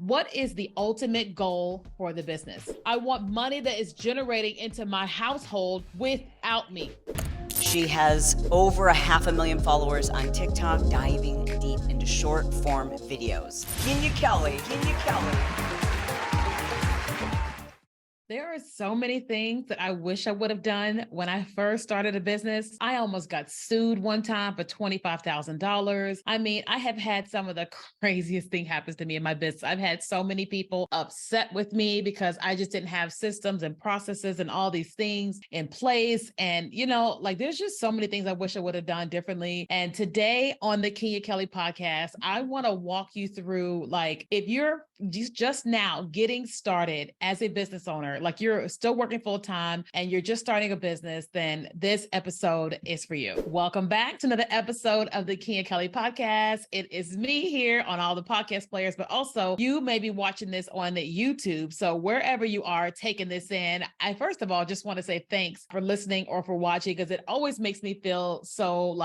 What is the ultimate goal for the business? I want money that is generating into my household without me. She has over 500,000 followers on TikTok, diving deep into short form videos. Keenya Kelly. There are so many things that I wish I would have done when I first started a business. I almost got sued one time for $25,000. I mean, I have had some of the craziest thing happens to me in my business. I've had so many people upset with me because I just didn't have systems and processes and all these things in place. And, there's just so many things I wish I would have done differently. And today on the Keenya Kelly podcast, I want to walk you through, if you're just now getting started as a business owner, like you're still working full time and you're just starting a business, then this episode is for you. Welcome back to another episode of the Keenya Kelly podcast. It is me here on all the podcast players, but also you may be watching this on YouTube. So wherever you are taking this in, I first of all just want to say thanks for listening or for watching, because it always makes me feel so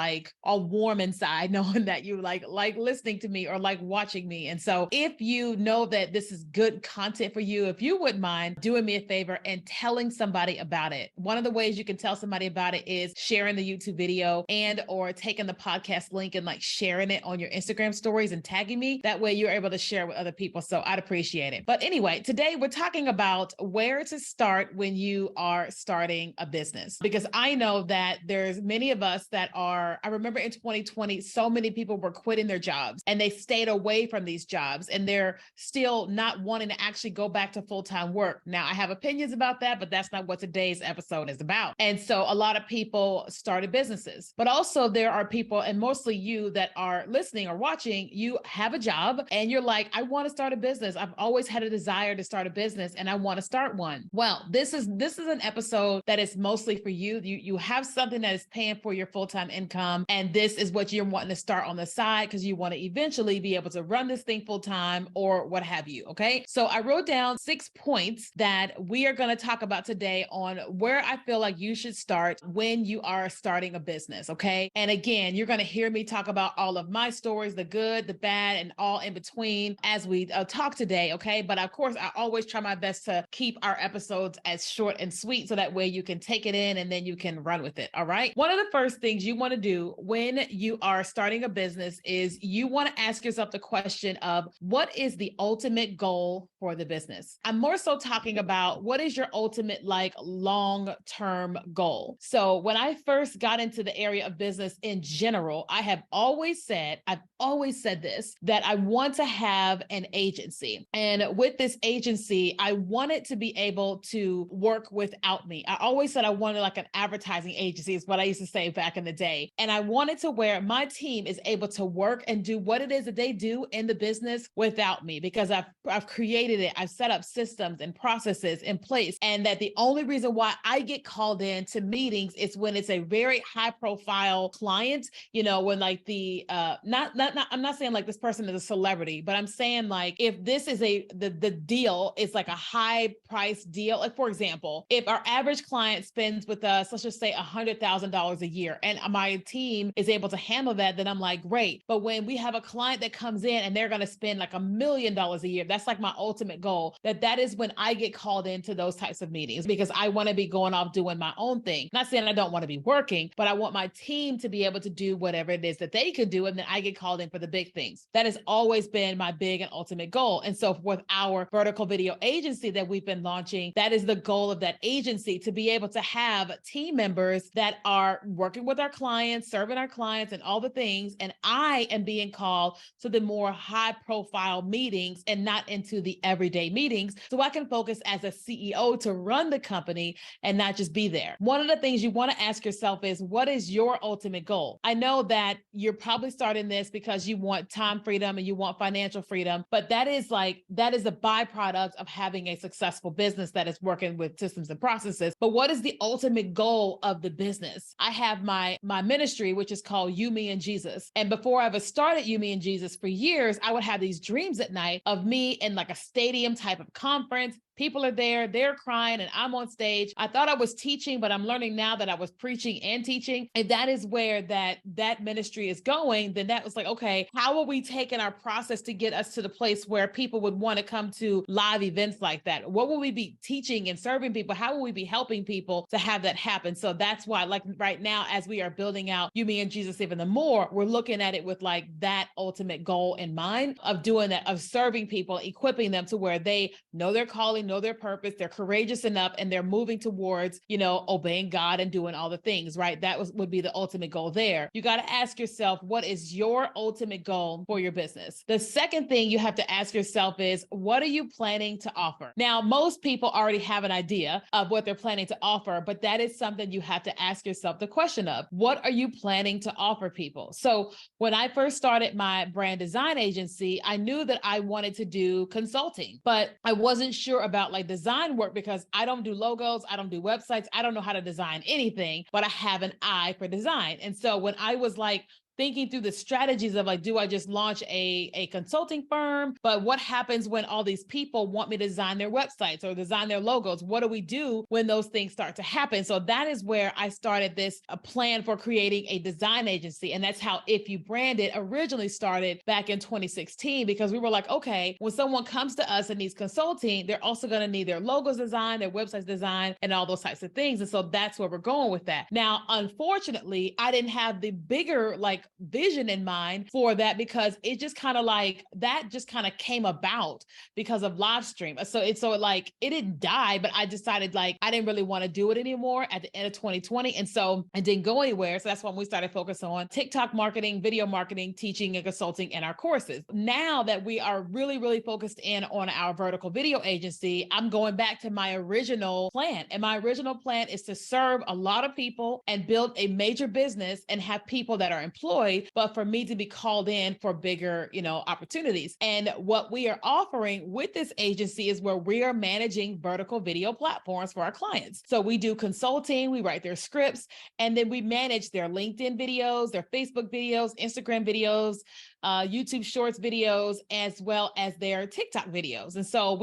all warm inside knowing that you like listening to me or like watching me. And so if you know that this is good content for you, if you wouldn't mind doing me a favor and telling somebody about it. One of the ways you can tell somebody about it is sharing the YouTube video and or taking the podcast link and sharing it on your Instagram stories and tagging me. That way you're able to share with other people. So I'd appreciate it. But anyway, today we're talking about where to start when you are starting a business, because I know that there's many of us that I remember in 2020, so many people were quitting their jobs and they stayed away from these jobs and they're still not wanting to actually go back to full-time work. Now I have opinions about that, but that's not what today's episode is about. And so a lot of people started businesses, but also there are people, and mostly you that are listening or watching, you have a job and you're like, I want to start a business. I've always had a desire to start a business and I want to start one. Well, this is an episode that is mostly for you. You have something that is paying for your full-time income, and this is what you're wanting to start on the side because you want to eventually be able to run this thing full-time or what have you. Okay. So I wrote down 6 points that we are going to talk about today on where I feel like you should start when you are starting a business. Okay. And again, you're going to hear me talk about all of my stories, the good, the bad, and all in between as we talk today. Okay. But of course, I always try my best to keep our episodes as short and sweet so that way you can take it in and then you can run with it. All right. One of the first things you want to do when you are starting a business is you want to ask yourself the question of what is the ultimate goal for the business? I'm more so talking about what is your ultimate long-term goal. So when I first got into the area of business in general, I've always said this, that I want to have an agency. And with this agency, I want it to be able to work without me. I always said I wanted an advertising agency is what I used to say back in the day. And I wanted to where my team is able to work and do what it is that they do in the business without me, because I've created it. I've set up systems and processes in place. And that the only reason why I get called in to meetings is when it's a very high profile client, when I'm not saying this person is a celebrity, but I'm saying if this is the deal is a high price deal. Like for example, if our average client spends with us, let's just say $100,000 a year and my team is able to handle that, then I'm like, great. But when we have a client that comes in and they're going to spend $1 million a year, that's my ultimate goal. That is when I get called into those types of meetings, because I want to be going off doing my own thing. Not saying I don't want to be working, but I want my team to be able to do whatever it is that they can do. And then I get called in for the big things. That has always been my big and ultimate goal. And so with our vertical video agency that we've been launching, that is the goal of that agency, to be able to have team members that are working with our clients, serving our clients and all the things. And I am being called to the more high profile meetings and not into the everyday meetings. So I can focus as a CEO to run the company and not just be there. One of the things you want to ask yourself is, what is your ultimate goal? I know that you're probably starting this because you want time freedom and you want financial freedom, but that is a byproduct of having a successful business that is working with systems and processes. But what is the ultimate goal of the business? I have my ministry, which is called You, Me, and Jesus. And before I ever started You, Me, and Jesus, for years, I would have these dreams at night of me in a stadium type of conference, People are there, they're crying, and I'm on stage. I thought I was teaching, but I'm learning now that I was preaching and teaching. And that is where that ministry is going. Then that was like, okay, how are we taking our process to get us to the place where people would want to come to live events like that? What will we be teaching and serving people? How will we be helping people to have that happen? So that's why, like right now, as we are building out You, Me, and Jesus even the more, we're looking at it with like that ultimate goal in mind of doing that, of serving people, equipping them to where they know their calling, know their purpose, they're courageous enough, and they're moving towards, obeying God and doing all the things, right? That would be the ultimate goal there. You got to ask yourself, what is your ultimate goal for your business? The second thing you have to ask yourself is, what are you planning to offer? Now, most people already have an idea of what they're planning to offer, but that is something you have to ask yourself the question of, what are you planning to offer people? So when I first started my brand design agency, I knew that I wanted to do consulting, but I wasn't sure about like design work because I don't do logos, I don't do websites, I don't know how to design anything, but I have an eye for design. And so when I was like thinking through the strategies of like, do I just launch a consulting firm? But what happens when all these people want me to design their websites or design their logos? What do we do when those things start to happen? So that is where I started a plan for creating a design agency. And that's how If You Branded originally started back in 2016, because we were like, okay, when someone comes to us and needs consulting, they're also going to need their logos designed, their websites designed, and all those types of things. And so that's where we're going with that. Now, unfortunately, I didn't have the bigger like vision in mind for that because it just kind of like that just kind of came about because of live stream. So it didn't die, but I decided like I didn't really want to do it anymore at the end of 2020. And so it didn't go anywhere. So that's when we started focusing on TikTok marketing, video marketing, teaching and consulting, and our courses. Now that we are really, really focused in on our vertical video agency, I'm going back to my original plan. And my original plan is to serve a lot of people and build a major business and have people that are employed, but for me to be called in for bigger, opportunities. And what we are offering with this agency is where we are managing vertical video platforms for our clients. So we do consulting, we write their scripts, and then we manage their LinkedIn videos, their Facebook videos, Instagram videos, YouTube Shorts videos, as well as their TikTok videos. And so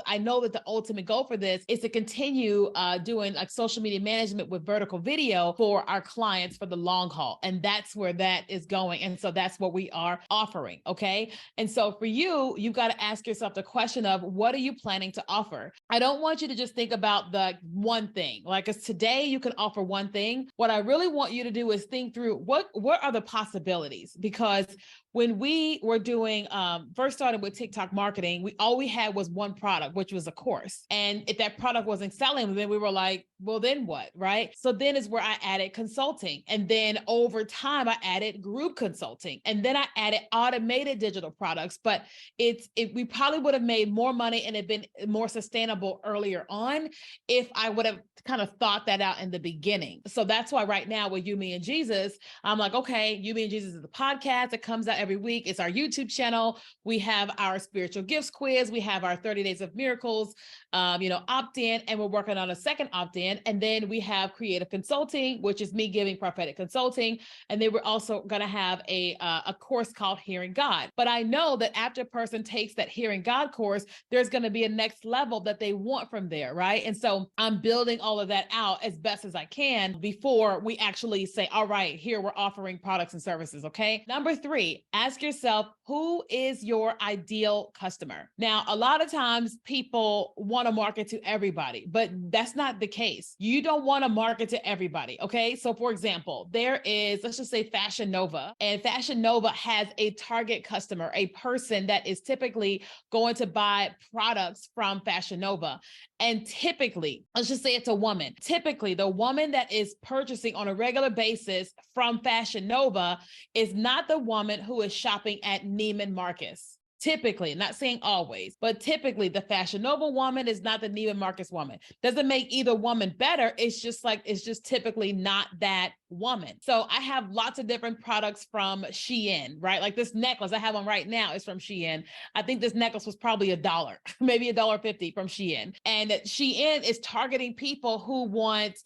I know that the ultimate goal for this is to continue doing like social media management with vertical video for our clients for the long haul. And that's where that is going. And so that's what we are offering. Okay. And so for you, you've got to ask yourself the question of, what are you planning to offer? I don't want you to just think about the one thing. Like, as today you can offer one thing. What I really want you to do is think through what are the possibilities? Because when we were doing, first started with TikTok marketing, all we had was one product, which was a course. And if that product wasn't selling, then we were like, well, then what, right? So then is where I added consulting. And then over time, I added group consulting. And then I added automated digital products. But we probably would have made more money and it been more sustainable earlier on if I would have kind of thought that out in the beginning. So that's why right now with You, Me, and Jesus, I'm like, okay, You, Me, and Jesus is a podcast that comes out every week. It's our YouTube channel. We have our spiritual gifts quiz. We have our 30 days of miracles, opt-in, and we're working on a second opt-in. And then we have creative consulting, which is me giving prophetic consulting. And then we're also going to have a course called Hearing God. But I know that after a person takes that Hearing God course, there's going to be a next level that they want from there, right? And so I'm building all of that out as best as I can before we actually say, all right, here we're offering products and services. Okay. Number 3, ask yourself, who is your ideal customer? Now, a lot of times people want to market to everybody, but that's not the case. You don't want to market to everybody. Okay. So for example, there is, let's just say Fashion Nova, and Fashion Nova has a target customer, a person that is typically going to buy products from Fashion Nova. And typically, let's just say it's a woman. Typically, the woman that is purchasing on a regular basis from Fashion Nova is not the woman who is shopping at Neiman Marcus. Typically, not saying always, but typically the Fashion Nova woman is not the Neiman Marcus woman. Doesn't make either woman better. It's just typically not that woman. So I have lots of different products from Shein, right? Like this necklace I have on right now is from Shein. I think this necklace was probably $1, maybe $1.50 from Shein. And Shein is targeting people who want,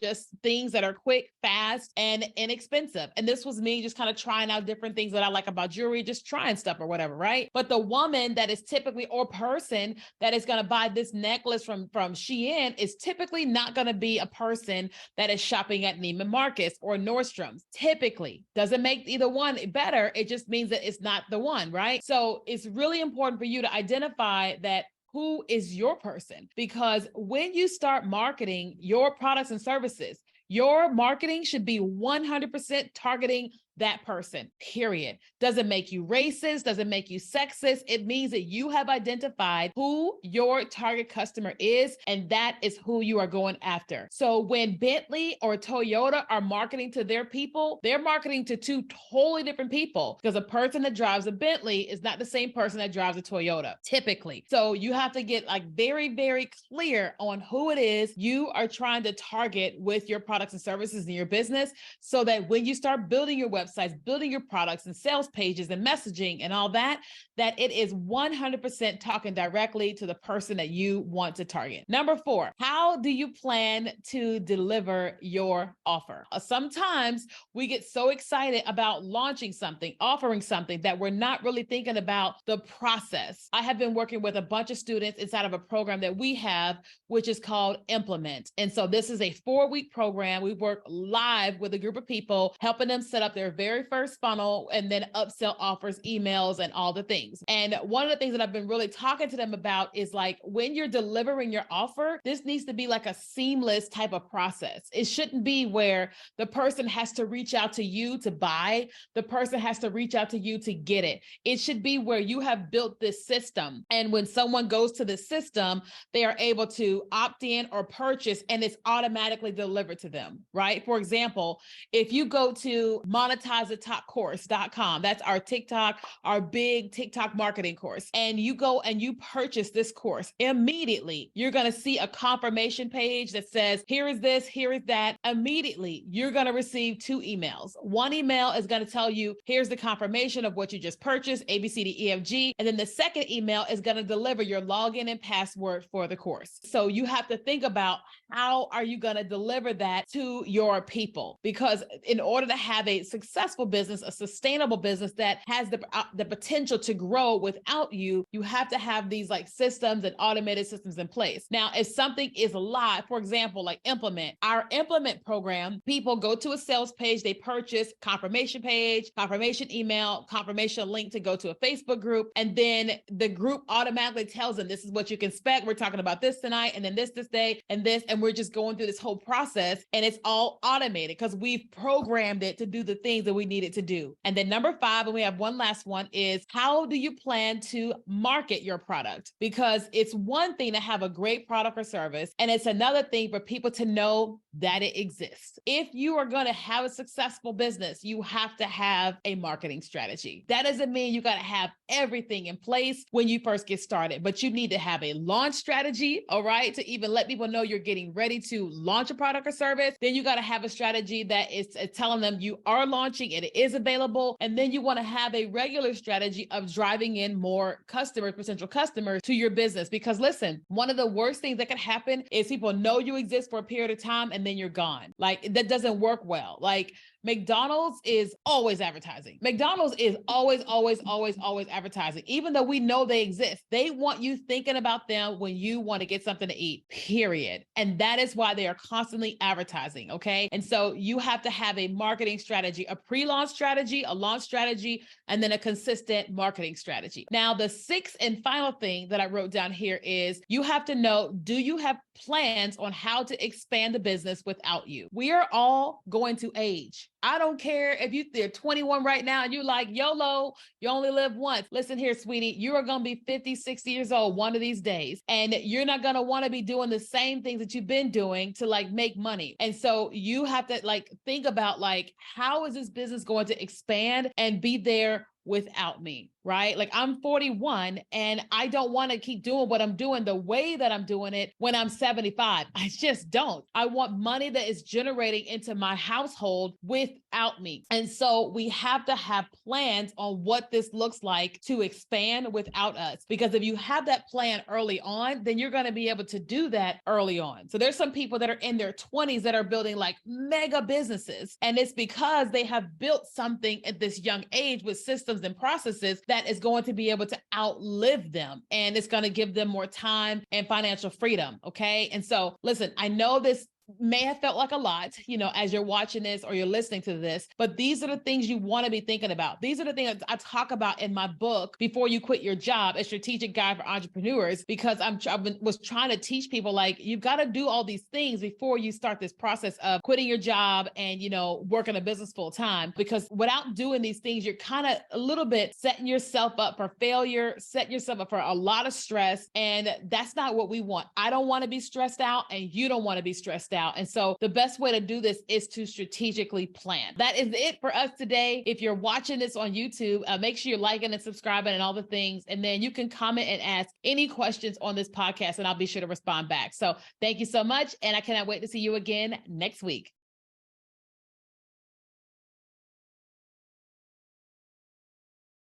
just things that are quick, fast, and inexpensive. And this was me just kind of trying out different things that I like about jewelry, just trying stuff or whatever, right? But the woman that is typically, or person that is going to buy this necklace from Shein is typically not going to be a person that is shopping at Neiman Marcus or Nordstrom's. Typically, doesn't make either one better. It just means that it's not the one, right? So it's really important for you to identify that who is your person, because when you start marketing your products and services, your marketing should be 100% targeting that person, period. Doesn't make you racist, doesn't make you sexist. It means that you have identified who your target customer is, and that is who you are going after. So when Bentley or Toyota are marketing to their people, they're marketing to two totally different people, because a person that drives a Bentley is not the same person that drives a Toyota, typically. So you have to get very, very clear on who it is you are trying to target with your products and services in your business, so that when you start building your websites, building your products and sales pages and messaging and all that, that it is 100% talking directly to the person that you want to target. Number 4, how do you plan to deliver your offer? Sometimes we get so excited about launching something, offering something, that we're not really thinking about the process. I have been working with a bunch of students inside of a program that we have, which is called Implement. And so this is a 4-week program. We work live with a group of people, helping them set up their very first funnel and then upsell offers, emails, and all the things. And one of the things that I've been really talking to them about is when you're delivering your offer, this needs to be like a seamless type of process. It shouldn't be where the person has to reach out to you to buy, the person has to reach out to you to get it. It should be where you have built this system, and when someone goes to the system, they are able to opt in or purchase, and it's automatically delivered to them, right? For example, if you go to monetizetopcourse.com, that's our TikTok, our big TikTok marketing course, and you go and you purchase this course, immediately you're going to see a confirmation page that says, here is this, here is that. Immediately you're going to receive 2 emails. One email is going to tell you, here's the confirmation of what you just purchased, ABCDEFG. And then the second email is going to deliver your login and password for the course. So you have to think about, how are you going to deliver that to your people? Because in order to have a successful business, a sustainable business that has the potential to grow without you, you have to have these systems and automated systems in place. Now, if something is live, for example, like Implement, our Implement program, people go to a sales page, they purchase confirmation page, confirmation email, confirmation link to go to a Facebook group, and then the group automatically tells them, this is what you can expect. We're talking about this tonight, and then this day, and this, and we're just going through this whole process, and it's all automated because we've programmed it to do the things that we need it to do. And then number 5, and we have one last one, is how do you plan to market your product? Because it's one thing to have a great product or service, and it's another thing for people to know that it exists. If you are going to have a successful business, you have to have a marketing strategy. That doesn't mean you got to have everything in place when you first get started, but you need to have a launch strategy, all right, to even let people know you're getting ready to launch a product or service. Then you got to have a strategy that is telling them you are launching, it is available. And then you want to have a regular strategy of driving in more customers, potential customers to your business. Because listen, one of the worst things that can happen is people know you exist for a period of time and then you're gone. That doesn't work well. McDonald's is always advertising. McDonald's is always advertising. Even though we know they exist, they want you thinking about them when you want to get something to eat, period. And that is why they are constantly advertising, okay? And so you have to have a marketing strategy, a pre-launch strategy, a launch strategy, and then a consistent marketing strategy. Now, the 6th and final thing that I wrote down here is you have to know, do you have plans on how to expand the business without you? We are all going to age. I don't care if you're 21 right now and you're like, YOLO, you only live once. Listen here, sweetie, you are going to be 50, 60 years old one of these days. And you're not going to want to be doing the same things that you've been doing to make money. And so you have to think about how is this business going to expand and be there without me, right? Like I'm 41 and I don't want to keep doing what I'm doing the way that I'm doing it when I'm 75. I just don't. I want money that is generating into my household without me. And so we have to have plans on what this looks like to expand without us. Because if you have that plan early on, then you're going to be able to do that early on. So there's some people that are in their 20s that are building like mega businesses. And it's because they have built something at this young age with systems and processes that is going to be able to outlive them. And it's going to give them more time and financial freedom. Okay. And so listen, I know this may have felt like a lot, as you're watching this or you're listening to this, but these are the things you want to be thinking about. These are the things I talk about in my book, Before You Quit Your Job, a strategic guide for entrepreneurs, because I was trying to teach people like, you've got to do all these things before you start this process of quitting your job and, working a business full time, because without doing these things, you're kind of a little bit setting yourself up for failure, setting yourself up for a lot of stress. And that's not what we want. I don't want to be stressed out and you don't want to be stressed out. And so the best way to do this is to strategically plan. That is it for us today. If you're watching this on YouTube, make sure you're liking and subscribing and all the things. And then you can comment and ask any questions on this podcast and I'll be sure to respond back. So thank you so much. And I cannot wait to see you again next week.